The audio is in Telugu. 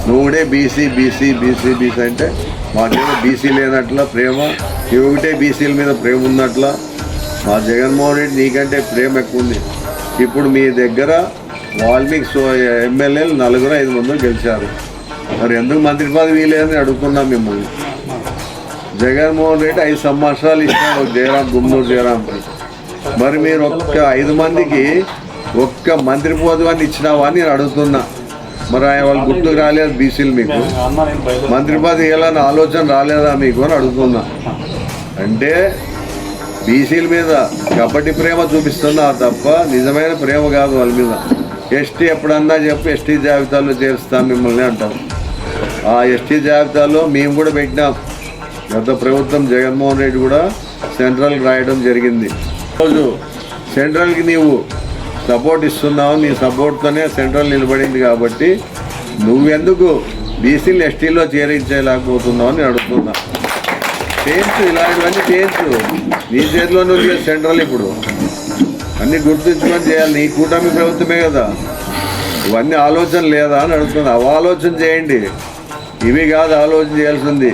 నువ్వుడే బీసీ బీసీ బీసీ బీసీ అంటే మాకేమో బీసీ లేనట్ల ప్రేమ, ఒకటే బీసీల మీద ప్రేమ ఉన్నట్ల. మా జగన్మోహన్ రెడ్డి నీకంటే ప్రేమ ఎక్కువ ఉంది. ఇప్పుడు మీ దగ్గర వాల్మీకి ఎమ్మెల్యేలు 4-5 మంది గెలిచారు, మరి ఎందుకు మంత్రి పదవి లేదని అడుగుతున్నాం మిమ్మల్ని. జగన్మోహన్ రెడ్డి 5 సంవత్సరాలు ఇచ్చినాడు జయరాం, గుమ్మూరు జయరాంకి. మరి మీరు ఒక్క 5 మందికి ఒక్క మంత్రి పదవి ఇచ్చినావా అని నేను అడుగుతున్నా. మరి వాళ్ళు గుర్తుకు రాలేదు బీసీలు, మీకు మంత్రి పదవి ఇవ్వాలని ఆలోచన రాలేదా మీకు అని అడుగుతున్నా. అంటే బీసీల మీద కబడ్డీ ప్రేమ చూపిస్తున్నా తప్ప నిజమైన ప్రేమ కాదు వాళ్ళ మీద. ఎస్టీ ఎప్పుడన్నా చెప్పి ఎస్టీ జాబితాలో చేరుస్తాం మిమ్మల్ని అంటాం. ఆ ఎస్టీ జాబితాలో మేము కూడా పెట్టినాం. గత ప్రభుత్వం జగన్మోహన్ రెడ్డి కూడా సెంట్రల్కి రాయడం జరిగింది. ఈరోజు సెంట్రల్కి నీవు సపోర్ట్ ఇస్తున్నావు, నీ సపోర్ట్తోనే సెంట్రల్ నిలబడింది. కాబట్టి నువ్వెందుకు బీసీలు ఎస్టీలో చేరించలేకపోతున్నావు అని అడుగుతున్నా. చేయించు, ఇలాంటివన్నీ చేయించు. నీ చేతిలోనే ఉంది సెంట్రల్. ఇప్పుడు అన్నీ గుర్తుంచుకొని చేయాలి. నీ కూటమి ప్రభుత్వమే కదా. ఇవన్నీ ఆలోచన లేదా అని అడుగుతున్నా. అవి ఆలోచన చేయండి, ఇవి కాదు ఆలోచన చేయాల్సింది.